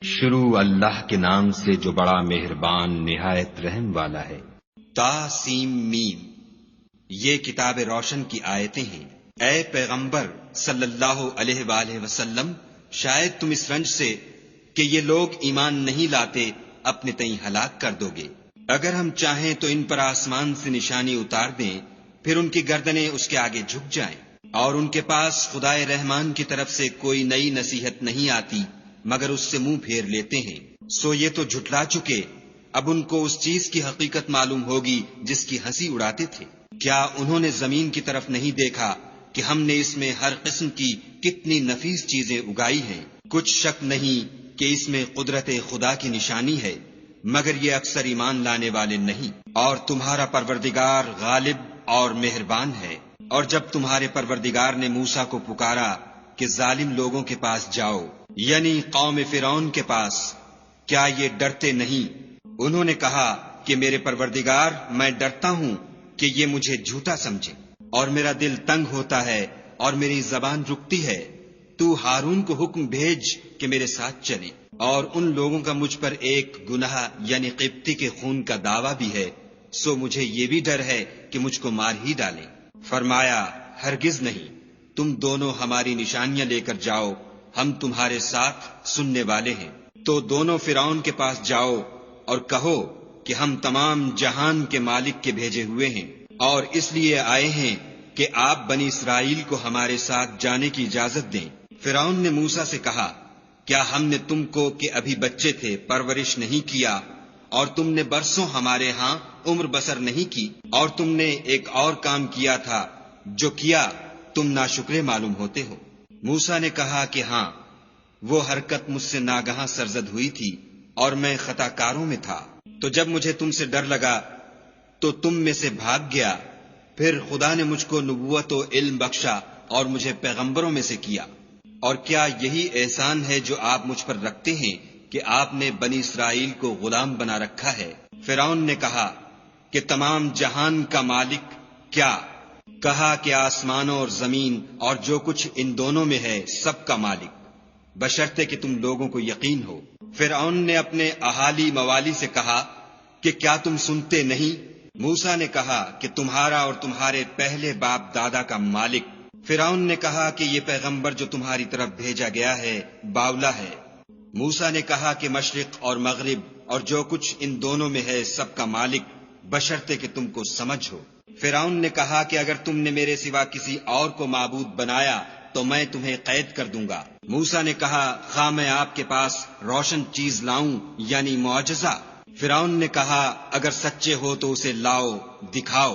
شروع اللہ کے نام سے جو بڑا مہربان نہایت رحم والا ہے۔ تاسیم میم، یہ کتاب روشن کی آیتیں ہیں۔ اے پیغمبر صلی اللہ علیہ وآلہ وسلم، شاید تم اس رنج سے کہ یہ لوگ ایمان نہیں لاتے اپنے تئیں ہلاک کر دو گے۔ اگر ہم چاہیں تو ان پر آسمان سے نشانی اتار دیں، پھر ان کی گردنیں اس کے آگے جھک جائیں، اور ان کے پاس خدائے رحمان کی طرف سے کوئی نئی نصیحت نہیں آتی مگر اس سے منہ پھیر لیتے ہیں۔ سو یہ تو جھٹلا چکے، اب ان کو اس چیز کی حقیقت معلوم ہوگی جس کی ہنسی اڑاتے تھے۔ کیا انہوں نے زمین کی طرف نہیں دیکھا کہ ہم نے اس میں ہر قسم کی کتنی نفیس چیزیں اگائی ہیں؟ کچھ شک نہیں کہ اس میں قدرت خدا کی نشانی ہے، مگر یہ اکثر ایمان لانے والے نہیں۔ اور تمہارا پروردگار غالب اور مہربان ہے۔ اور جب تمہارے پروردگار نے موسیٰ کو پکارا کہ ظالم لوگوں کے پاس جاؤ، یعنی قوم فرعون کے پاس، کیا یہ ڈرتے نہیں؟ انہوں نے کہا کہ میرے پروردگار، میں ڈرتا ہوں کہ یہ مجھے جھوٹا سمجھے، اور میرا دل تنگ ہوتا ہے اور میری زبان رکتی ہے۔ تو ہارون کو حکم بھیج کہ میرے ساتھ چلے، اور ان لوگوں کا مجھ پر ایک گناہ یعنی قبطی کے خون کا دعویٰ بھی ہے، سو مجھے یہ بھی ڈر ہے کہ مجھ کو مار ہی ڈالیں۔ فرمایا، ہرگز نہیں، تم دونوں ہماری نشانیاں لے کر جاؤ، ہم تمہارے ساتھ سننے والے ہیں۔ تو دونوں فرعون کے پاس جاؤ اور کہو کہ ہم تمام جہان کے مالک کے بھیجے ہوئے ہیں، اور اس لیے آئے ہیں کہ آپ بنی اسرائیل کو ہمارے ساتھ جانے کی اجازت دیں۔ فرعون نے موسیٰ سے کہا، کیا ہم نے تم کو کہ ابھی بچے تھے پرورش نہیں کیا، اور تم نے برسوں ہمارے ہاں عمر بسر نہیں کی، اور تم نے ایک اور کام کیا تھا جو کیا تم ناشکرے معلوم ہوتے ہو؟ موسیٰ نے کہا کہ ہاں، وہ حرکت مجھ سے ناگہاں سرزد ہوئی تھی اور میں خطا کاروں میں تھا۔ تو جب مجھے تم سے ڈر لگا تو تم میں سے بھاگ گیا، پھر خدا نے مجھ کو نبوت و علم بخشا اور مجھے پیغمبروں میں سے کیا۔ اور کیا یہی احسان ہے جو آپ مجھ پر رکھتے ہیں کہ آپ نے بنی اسرائیل کو غلام بنا رکھا ہے؟ فرعون نے کہا کہ تمام جہان کا مالک کیا؟ کہا کہ آسمانوں اور زمین اور جو کچھ ان دونوں میں ہے سب کا مالک، بشرطے کہ تم لوگوں کو یقین ہو۔ فرعون نے اپنے اہالی موالی سے کہا کہ کیا تم سنتے نہیں؟ موسیٰ نے کہا کہ تمہارا اور تمہارے پہلے باپ دادا کا مالک۔ فرعون نے کہا کہ یہ پیغمبر جو تمہاری طرف بھیجا گیا ہے باولا ہے۔ موسیٰ نے کہا کہ مشرق اور مغرب اور جو کچھ ان دونوں میں ہے سب کا مالک، بشرطے کہ تم کو سمجھ ہو۔ فرعون نے کہا کہ اگر تم نے میرے سوا کسی اور کو معبود بنایا تو میں تمہیں قید کر دوں گا۔ موسیٰ نے کہا، خواہ میں آپ کے پاس روشن چیز لاؤں یعنی معجزہ؟ فرعون نے کہا، اگر سچے ہو تو اسے لاؤ، دکھاؤ۔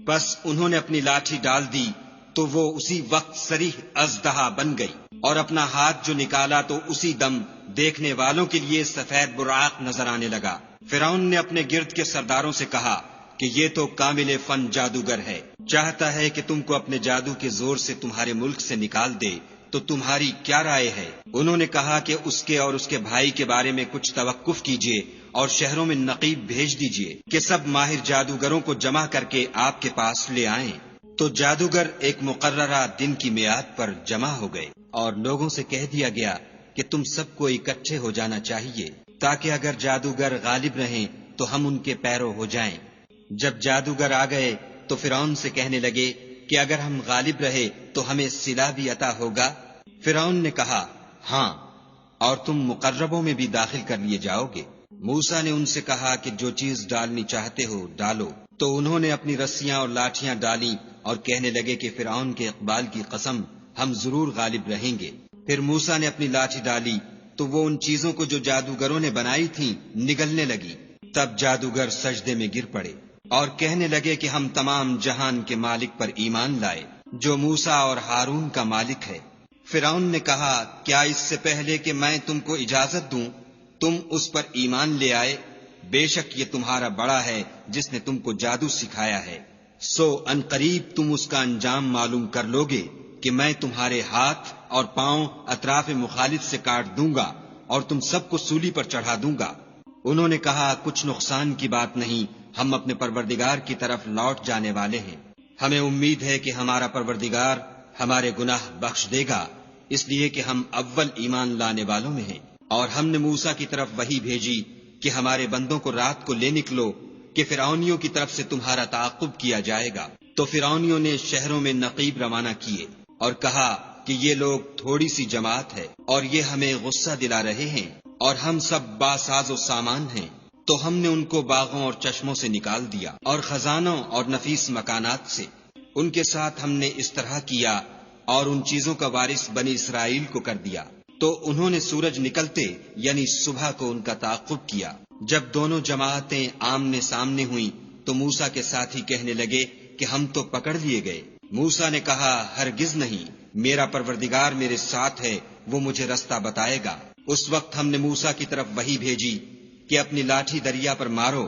بس انہوں نے اپنی لاٹھی ڈال دی تو وہ اسی وقت صریح اژدہا بن گئی، اور اپنا ہاتھ جو نکالا تو اسی دم دیکھنے والوں کے لیے سفید براق نظر آنے لگا۔ فرعون نے اپنے گرد کے سرداروں سے کہا کہ یہ تو کامل فن جادوگر ہے، چاہتا ہے کہ تم کو اپنے جادو کے زور سے تمہارے ملک سے نکال دے، تو تمہاری کیا رائے ہے؟ انہوں نے کہا کہ اس کے اور اس کے بھائی کے بارے میں کچھ توقف کیجیے اور شہروں میں نقیب بھیج دیجیے کہ سب ماہر جادوگروں کو جمع کر کے آپ کے پاس لے آئیں۔ تو جادوگر ایک مقررہ دن کی میعاد پر جمع ہو گئے، اور لوگوں سے کہہ دیا گیا کہ تم سب کو اکٹھے ہو جانا چاہیے، تاکہ اگر جادوگر غالب رہیں تو ہم ان کے پیرو ہو جائیں۔ جب جادوگر آ گئے تو فرعون سے کہنے لگے کہ اگر ہم غالب رہے تو ہمیں صلہ بھی عطا ہوگا؟ فرعون نے کہا، ہاں، اور تم مقربوں میں بھی داخل کر لیے جاؤ گے۔ موسیٰ نے ان سے کہا کہ جو چیز ڈالنی چاہتے ہو ڈالو۔ تو انہوں نے اپنی رسیاں اور لاٹھیاں ڈالیں اور کہنے لگے کہ فرعون کے اقبال کی قسم، ہم ضرور غالب رہیں گے۔ پھر موسیٰ نے اپنی لاٹھی ڈالی تو وہ ان چیزوں کو جو جادوگروں نے بنائی تھیں نگلنے لگی۔ تب جادوگر سجدے میں گر پڑے اور کہنے لگے کہ ہم تمام جہان کے مالک پر ایمان لائے جو موسیٰ اور ہارون کا مالک ہے۔ فرعون نے کہا، کیا اس سے پہلے کہ میں تم کو اجازت دوں تم اس پر ایمان لے آئے؟ بے شک یہ تمہارا بڑا ہے جس نے تم کو جادو سکھایا ہے، سو ان قریب تم اس کا انجام معلوم کر لوگے کہ میں تمہارے ہاتھ اور پاؤں اطراف مخالف سے کاٹ دوں گا اور تم سب کو سولی پر چڑھا دوں گا۔ انہوں نے کہا، کچھ نقصان کی بات نہیں، ہم اپنے پروردگار کی طرف لوٹ جانے والے ہیں، ہمیں امید ہے کہ ہمارا پروردگار ہمارے گناہ بخش دے گا، اس لیے کہ ہم اول ایمان لانے والوں میں ہیں۔ اور ہم نے موسیٰ کی طرف وحی بھیجی کہ ہمارے بندوں کو رات کو لے نکلو کہ فرعونیوں کی طرف سے تمہارا تعاقب کیا جائے گا۔ تو فرعونیوں نے شہروں میں نقیب روانہ کیے اور کہا کہ یہ لوگ تھوڑی سی جماعت ہے اور یہ ہمیں غصہ دلا رہے ہیں اور ہم سب باساز و سامان ہیں۔ تو ہم نے ان کو باغوں اور چشموں سے نکال دیا اور خزانوں اور نفیس مکانات سے۔ ان کے ساتھ ہم نے اس طرح کیا اور ان چیزوں کا وارث بنی اسرائیل کو کر دیا۔ تو انہوں نے سورج نکلتے یعنی صبح کو ان کا تعاقب کیا۔ جب دونوں جماعتیں آمنے سامنے ہوئیں تو موسیٰ کے ساتھی کہنے لگے کہ ہم تو پکڑ لیے گئے۔ موسیٰ نے کہا ہرگز نہیں، میرا پروردگار میرے ساتھ ہے، وہ مجھے رستہ بتائے گا۔ اس وقت ہم نے موسیٰ کی طرف وحی بھیجی کہ اپنی لاٹھی دریا پر مارو،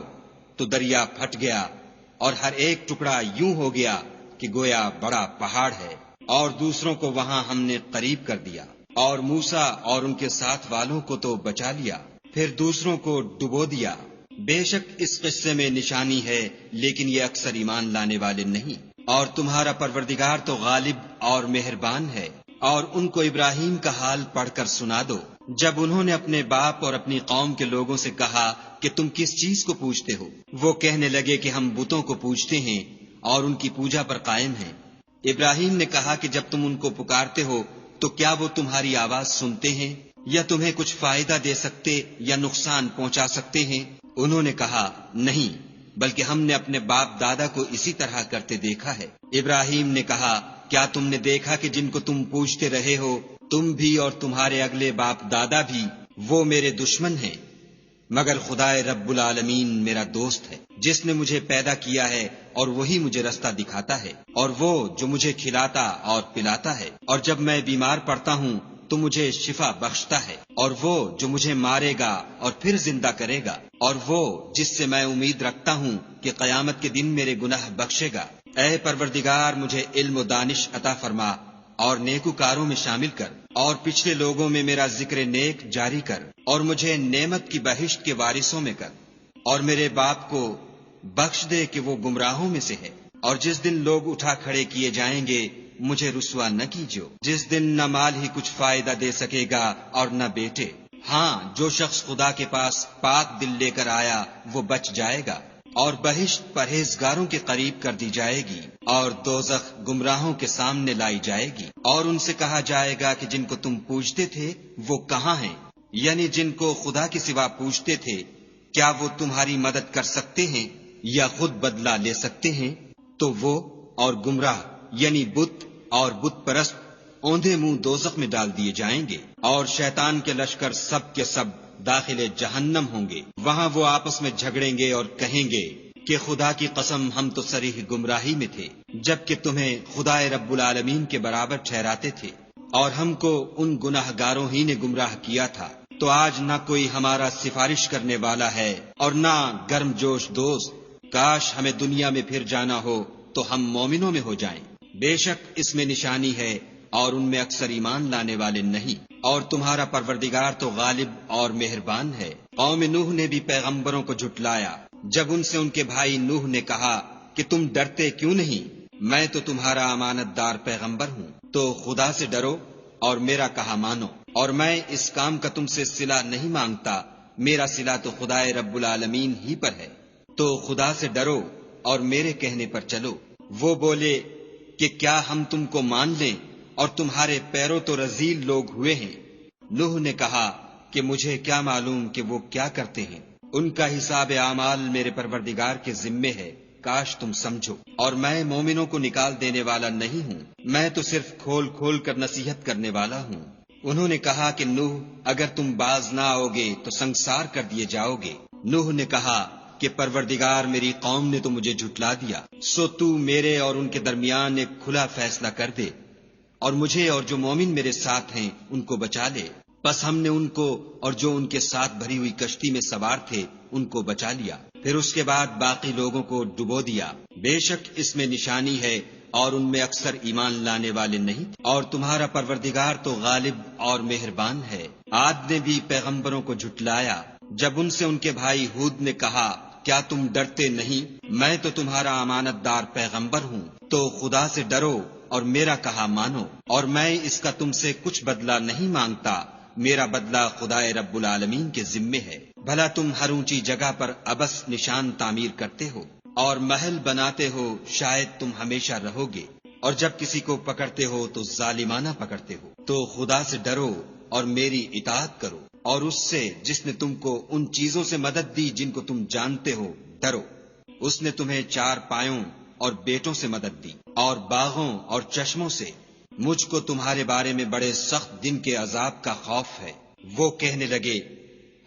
تو دریا پھٹ گیا اور ہر ایک ٹکڑا یوں ہو گیا کہ گویا بڑا پہاڑ ہے، اور دوسروں کو وہاں ہم نے قریب کر دیا، اور موسیٰ اور ان کے ساتھ والوں کو تو بچا لیا، پھر دوسروں کو ڈبو دیا۔ بے شک اس قصے میں نشانی ہے، لیکن یہ اکثر ایمان لانے والے نہیں۔ اور تمہارا پروردگار تو غالب اور مہربان ہے۔ اور ان کو ابراہیم کا حال پڑھ کر سنا دو، جب انہوں نے اپنے باپ اور اپنی قوم کے لوگوں سے کہا کہ تم کس چیز کو پوجتے ہو؟ وہ کہنے لگے کہ ہم بتوں کو پوجتے ہیں اور ان کی پوجا پر قائم ہیں۔ ابراہیم نے کہا کہ جب تم ان کو پکارتے ہو تو کیا وہ تمہاری آواز سنتے ہیں یا تمہیں کچھ فائدہ دے سکتے یا نقصان پہنچا سکتے ہیں؟ انہوں نے کہا نہیں، بلکہ ہم نے اپنے باپ دادا کو اسی طرح کرتے دیکھا ہے۔ ابراہیم نے کہا کیا تم نے دیکھا کہ جن کو تم پوجتے رہے ہو، تم بھی اور تمہارے اگلے باپ دادا بھی، وہ میرے دشمن ہیں، مگر خدائے رب العالمین میرا دوست ہے، جس نے مجھے پیدا کیا ہے اور وہی مجھے رستہ دکھاتا ہے، اور وہ جو مجھے کھلاتا اور پلاتا ہے، اور جب میں بیمار پڑتا ہوں تو مجھے شفا بخشتا ہے، اور وہ جو مجھے مارے گا اور پھر زندہ کرے گا، اور وہ جس سے میں امید رکھتا ہوں کہ قیامت کے دن میرے گناہ بخشے گا۔ اے پروردگار مجھے علم و دانش عطا فرما اور نیکوکاروں میں شامل کر، اور پچھلے لوگوں میں میرا ذکر نیک جاری کر، اور مجھے نعمت کی بہشت کے وارثوں میں کر، اور میرے باپ کو بخش دے کہ وہ گمراہوں میں سے ہے، اور جس دن لوگ اٹھا کھڑے کیے جائیں گے مجھے رسوا نہ کیجو، جس دن نہ مال ہی کچھ فائدہ دے سکے گا اور نہ بیٹے۔ ہاں، جو شخص خدا کے پاس پاک دل لے کر آیا وہ بچ جائے گا، اور بہشت پرہیزگاروں کے قریب کر دی جائے گی، اور دوزخ گمراہوں کے سامنے لائی جائے گی، اور ان سے کہا جائے گا کہ جن کو تم پوجتے تھے وہ کہاں ہیں؟ یعنی جن کو خدا کے سوا پوجتے تھے، کیا وہ تمہاری مدد کر سکتے ہیں یا خود بدلہ لے سکتے ہیں؟ تو وہ اور گمراہ یعنی بت اور بت پرست اوندھے منہ دوزخ میں ڈال دیے جائیں گے، اور شیطان کے لشکر سب کے سب داخل جہنم ہوں گے۔ وہاں وہ آپس میں جھگڑیں گے اور کہیں گے کہ خدا کی قسم ہم تو صریح گمراہی میں تھے، جبکہ تمہیں خدائے رب العالمین کے برابر ٹھہراتے تھے، اور ہم کو ان گناہ گاروں ہی نے گمراہ کیا تھا۔ تو آج نہ کوئی ہمارا سفارش کرنے والا ہے اور نہ گرم جوش دوست۔ کاش ہمیں دنیا میں پھر جانا ہو تو ہم مومنوں میں ہو جائیں۔ بے شک اس میں نشانی ہے اور ان میں اکثر ایمان لانے والے نہیں۔ اور تمہارا پروردگار تو غالب اور مہربان ہے۔ قوم نوح نے بھی پیغمبروں کو جھٹلایا جب ان سے ان کے بھائی نوح نے کہا کہ تم ڈرتے کیوں نہیں؟ میں تو تمہارا امانت دار پیغمبر ہوں، تو خدا سے ڈرو اور میرا کہا مانو، اور میں اس کام کا تم سے صلہ نہیں مانگتا، میرا صلہ تو خدائے رب العالمین ہی پر ہے، تو خدا سے ڈرو اور میرے کہنے پر چلو۔ وہ بولے کہ کیا ہم تم کو مان لیں اور تمہارے پیروں تو رذیل لوگ ہوئے ہیں؟ نوح نے کہا کہ مجھے کیا معلوم کہ وہ کیا کرتے ہیں، ان کا حساب اعمال میرے پروردگار کے ذمے ہے، کاش تم سمجھو۔ اور میں مومنوں کو نکال دینے والا نہیں ہوں، میں تو صرف کھول کھول کر نصیحت کرنے والا ہوں۔ انہوں نے کہا کہ نوح اگر تم باز نہ آؤ گے تو سنسار کر دیے جاؤ گے۔ نوح نے کہا کہ پروردگار میری قوم نے تو مجھے جھٹلا دیا، سو تو میرے اور ان کے درمیان ایک کھلا فیصلہ کر دے، اور مجھے اور جو مومن میرے ساتھ ہیں ان کو بچا لے۔ بس ہم نے ان کو اور جو ان کے ساتھ بھری ہوئی کشتی میں سوار تھے ان کو بچا لیا، پھر اس کے بعد باقی لوگوں کو ڈبو دیا۔ بے شک اس میں نشانی ہے اور ان میں اکثر ایمان لانے والے نہیں، اور تمہارا پروردگار تو غالب اور مہربان ہے۔ عاد نے بھی پیغمبروں کو جھٹلایا جب ان سے ان کے بھائی ہود نے کہا کیا تم ڈرتے نہیں؟ میں تو تمہارا امانت دار پیغمبر ہوں، تو خدا سے ڈرو اور میرا کہا مانو، اور میں اس کا تم سے کچھ بدلہ نہیں مانگتا، میرا بدلہ خدائے رب العالمین کے ذمے ہے۔ بھلا تم ہر اونچی جگہ پر ابس نشان تعمیر کرتے ہو اور محل بناتے ہو، شاید تم ہمیشہ رہو گے، اور جب کسی کو پکڑتے ہو تو ظالمانہ پکڑتے ہو۔ تو خدا سے ڈرو اور میری اطاعت کرو، اور اس سے جس نے تم کو ان چیزوں سے مدد دی جن کو تم جانتے ہو ڈرو۔ اس نے تمہیں 4 پایوں اور بیٹوں سے مدد دی اور باغوں اور چشموں سے۔ مجھ کو تمہارے بارے میں بڑے سخت دن کے عذاب کا خوف ہے۔ وہ کہنے لگے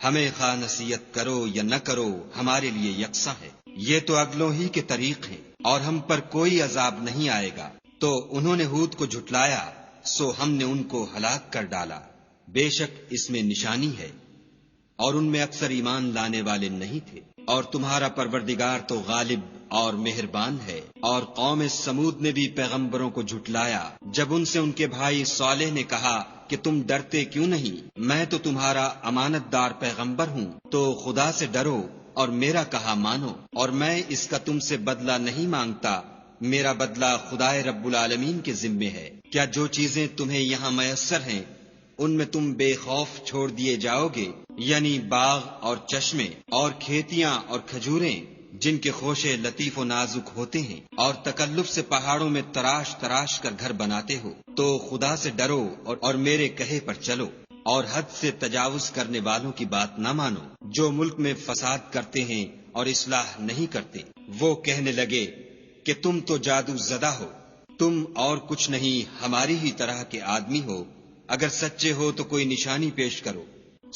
ہمیں خواہ نصیحت کرو یا نہ کرو ہمارے لیے یکساں ہے، یہ تو اگلوں ہی کے طریق ہیں اور ہم پر کوئی عذاب نہیں آئے گا۔ تو انہوں نے ہود کو جھٹلایا، سو ہم نے ان کو ہلاک کر ڈالا۔ بے شک اس میں نشانی ہے، اور ان میں اکثر ایمان لانے والے نہیں تھے۔ اور تمہارا پروردگار تو غالب اور مہربان ہے۔ اور قوم سمود نے بھی پیغمبروں کو جھٹلایا جب ان سے ان کے بھائی صالح نے کہا کہ تم ڈرتے کیوں نہیں، میں تو تمہارا امانت دار پیغمبر ہوں، تو خدا سے ڈرو اور میرا کہا مانو، اور میں اس کا تم سے بدلہ نہیں مانگتا، میرا بدلہ خدائے رب العالمین کے ذمے ہے۔ کیا جو چیزیں تمہیں یہاں میسر ہیں ان میں تم بے خوف چھوڑ دیے جاؤ گے، یعنی باغ اور چشمے اور کھیتیاں اور کھجوریں جن کے خوشے لطیف و نازک ہوتے ہیں، اور تکلف سے پہاڑوں میں تراش تراش کر گھر بناتے ہو، تو خدا سے ڈرو اور میرے کہے پر چلو، اور حد سے تجاوز کرنے والوں کی بات نہ مانو جو ملک میں فساد کرتے ہیں اور اصلاح نہیں کرتے۔ وہ کہنے لگے کہ تم تو جادو زدہ ہو، تم اور کچھ نہیں ہماری ہی طرح کے آدمی ہو، اگر سچے ہو تو کوئی نشانی پیش کرو۔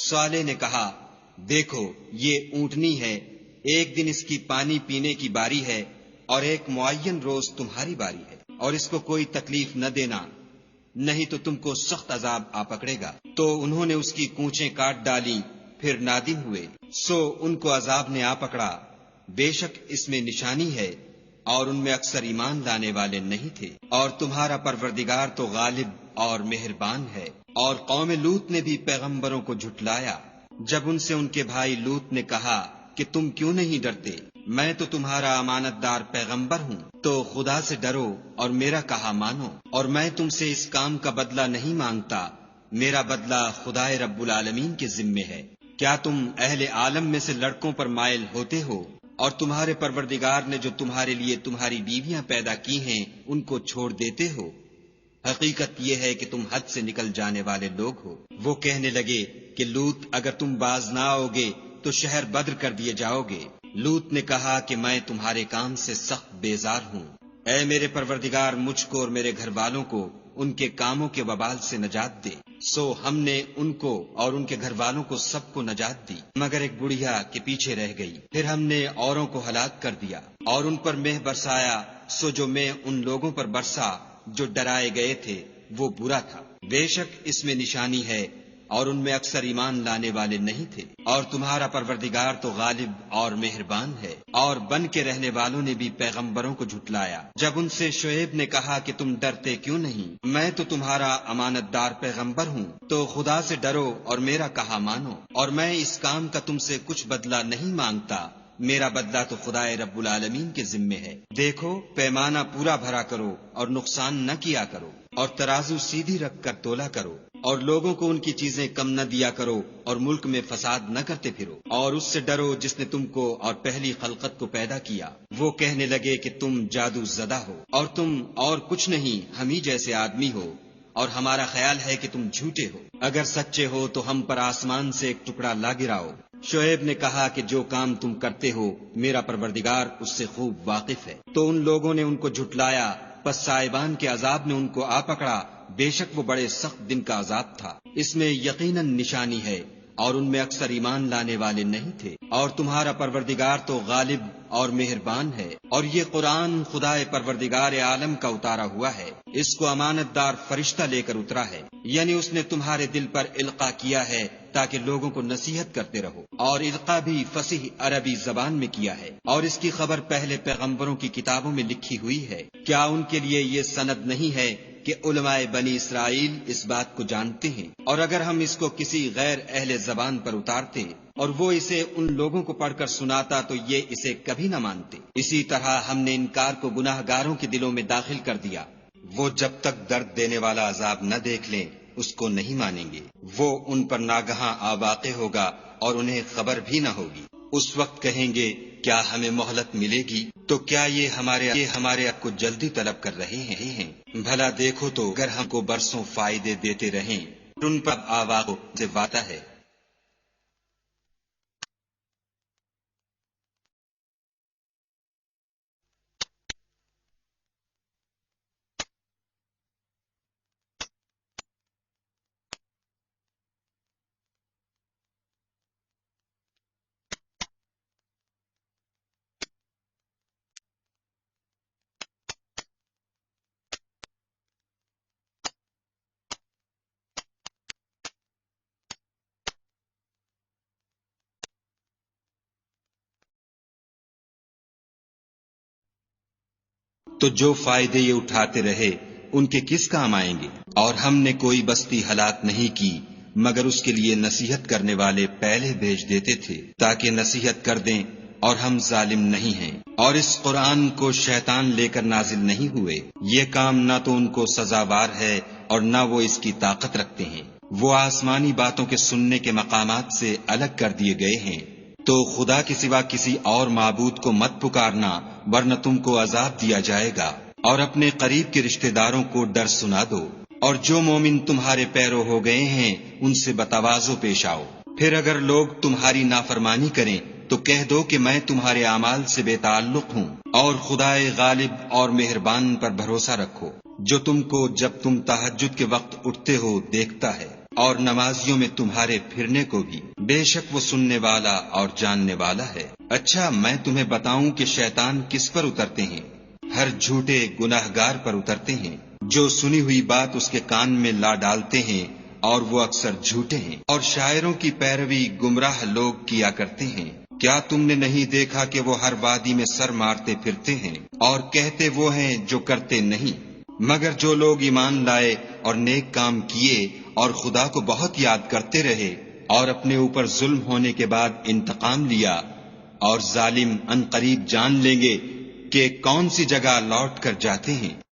صالح نے کہا دیکھو یہ اونٹنی ہے، ایک دن اس کی پانی پینے کی باری ہے اور ایک معین روز تمہاری باری ہے، اور اس کو کوئی تکلیف نہ دینا، نہیں تو تم کو سخت عذاب آ پکڑے گا۔ تو انہوں نے اس کی کونچیں کاٹ ڈالی، پھر نادم ہوئے، سو ان کو عذاب نے آ پکڑا۔ بے شک اس میں نشانی ہے، اور ان میں اکثر ایمان لانے والے نہیں تھے۔ اور تمہارا پروردگار تو غالب اور مہربان ہے۔ اور قوم لوط نے بھی پیغمبروں کو جھٹلایا جب ان سے ان کے بھائی لوط نے کہا کہ تم کیوں نہیں ڈرتے، میں تو تمہارا امانت دار پیغمبر ہوں، تو خدا سے ڈرو اور میرا کہا مانو، اور میں تم سے اس کام کا بدلہ نہیں مانگتا، میرا بدلہ خدائے رب العالمین کے ذمے ہے۔ کیا تم اہل عالم میں سے لڑکوں پر مائل ہوتے ہو، اور تمہارے پروردگار نے جو تمہارے لیے تمہاری بیویاں پیدا کی ہیں ان کو چھوڑ دیتے ہو؟ حقیقت یہ ہے کہ تم حد سے نکل جانے والے لوگ ہو۔ وہ کہنے لگے کہ لوط اگر تم باز نہ آؤ گے تو شہر بدر کر دیے جاؤ گے۔ لوط نے کہا کہ میں تمہارے کام سے سخت بیزار ہوں، اے میرے پروردگار مجھ کو اور میرے گھر والوں کو ان کے کاموں کے وبال سے نجات دے۔ سو ہم نے ان کو اور ان کے گھر والوں کو سب کو نجات دی، مگر ایک بڑھیا کے پیچھے رہ گئی۔ پھر ہم نے اوروں کو ہلاک کر دیا اور ان پر مہ برسایا، سو جو مہ ان لوگوں پر برسا جو ڈرائے گئے تھے وہ برا تھا۔ بے شک اس میں نشانی ہے، اور ان میں اکثر ایمان لانے والے نہیں تھے۔ اور تمہارا پروردگار تو غالب اور مہربان ہے۔ اور بن کے رہنے والوں نے بھی پیغمبروں کو جھٹلایا جب ان سے شعیب نے کہا کہ تم ڈرتے کیوں نہیں، میں تو تمہارا امانت دار پیغمبر ہوں، تو خدا سے ڈرو اور میرا کہا مانو، اور میں اس کام کا تم سے کچھ بدلہ نہیں مانگتا، میرا بدلہ تو خدائے رب العالمین کے ذمے ہے۔ دیکھو پیمانہ پورا بھرا کرو اور نقصان نہ کیا کرو، اور ترازو سیدھی رکھ کر تولا کرو، اور لوگوں کو ان کی چیزیں کم نہ دیا کرو، اور ملک میں فساد نہ کرتے پھرو، اور اس سے ڈرو جس نے تم کو اور پہلی خلقت کو پیدا کیا۔ وہ کہنے لگے کہ تم جادو زدہ ہو، اور تم اور کچھ نہیں ہم ہی جیسے آدمی ہو، اور ہمارا خیال ہے کہ تم جھوٹے ہو، اگر سچے ہو تو ہم پر آسمان سے ایک ٹکڑا لا گراؤ۔ شعیب نے کہا کہ جو کام تم کرتے ہو میرا پروردگار اس سے خوب واقف ہے۔ تو ان لوگوں نے ان کو جھٹلایا، پس صاحبان کے عذاب نے ان کو آ پکڑا، بے شک وہ بڑے سخت دن کا عذاب تھا۔ اس میں یقیناً نشانی ہے، اور ان میں اکثر ایمان لانے والے نہیں تھے۔ اور تمہارا پروردگار تو غالب اور مہربان ہے، اور یہ قرآن خدائے پروردگار عالم کا اتارا ہوا ہے، اس کو امانت دار فرشتہ لے کر اترا ہے، یعنی اس نے تمہارے دل پر القاء کیا ہے تاکہ لوگوں کو نصیحت کرتے رہو، اور القاء بھی فصیح عربی زبان میں کیا ہے، اور اس کی خبر پہلے پیغمبروں کی کتابوں میں لکھی ہوئی ہے۔ کیا ان کے لیے یہ سند نہیں ہے کہ علماء بنی اسرائیل اس بات کو جانتے ہیں؟ اور اگر ہم اس کو کسی غیر اہل زبان پر اتارتے اور وہ اسے ان لوگوں کو پڑھ کر سناتا تو یہ اسے کبھی نہ مانتے۔ اسی طرح ہم نے انکار کو گناہ گاروں کے دلوں میں داخل کر دیا، وہ جب تک درد دینے والا عذاب نہ دیکھ لیں اس کو نہیں مانیں گے، وہ ان پر ناگہاں آواقع ہوگا اور انہیں خبر بھی نہ ہوگی۔ اس وقت کہیں گے کیا ہمیں مہلت ملے گی؟ تو کیا یہ ہمارے آپ کو جلدی طلب کر رہے ہیں؟ بھلا دیکھو تو اگر ہم کو برسوں فائدے دیتے رہیں، ان پر آواقع سے واتا ہے۔ تو جو فائدے یہ اٹھاتے رہے ان کے کس کام آئیں گے؟ اور ہم نے کوئی بستی ہلاک نہیں کی مگر اس کے لیے نصیحت کرنے والے پہلے بھیج دیتے تھے تاکہ نصیحت کر دیں، اور ہم ظالم نہیں ہیں۔ اور اس قرآن کو شیطان لے کر نازل نہیں ہوئے، یہ کام نہ تو ان کو سزاوار ہے اور نہ وہ اس کی طاقت رکھتے ہیں۔ وہ آسمانی باتوں کے سننے کے مقامات سے الگ کر دیے گئے ہیں۔ تو خدا کے سوا کسی اور معبود کو مت پکارنا ورنہ تم کو عذاب دیا جائے گا، اور اپنے قریب کے رشتہ داروں کو ڈر سنا دو، اور جو مومن تمہارے پیرو ہو گئے ہیں ان سے بتواضع پیش آؤ۔ پھر اگر لوگ تمہاری نافرمانی کریں تو کہہ دو کہ میں تمہارے اعمال سے بے تعلق ہوں، اور خدائے غالب اور مہربان پر بھروسہ رکھو جو تم کو جب تم تہجد کے وقت اٹھتے ہو دیکھتا ہے، اور نمازیوں میں تمہارے پھرنے کو بھی، بے شک وہ سننے والا اور جاننے والا ہے۔ اچھا میں تمہیں بتاؤں کہ شیطان کس پر اترتے ہیں؟ ہر جھوٹے گناہگار پر اترتے ہیں جو سنی ہوئی بات اس کے کان میں لا ڈالتے ہیں، اور وہ اکثر جھوٹے ہیں، اور شاعروں کی پیروی گمراہ لوگ کیا کرتے ہیں۔ کیا تم نے نہیں دیکھا کہ وہ ہر وادی میں سر مارتے پھرتے ہیں اور کہتے وہ ہیں جو کرتے نہیں؟ مگر جو لوگ ایمان لائے اور نیک کام کیے اور خدا کو بہت یاد کرتے رہے اور اپنے اوپر ظلم ہونے کے بعد انتقام لیا، اور ظالم ان قریب جان لیں گے کہ کون سی جگہ لوٹ کر جاتے ہیں۔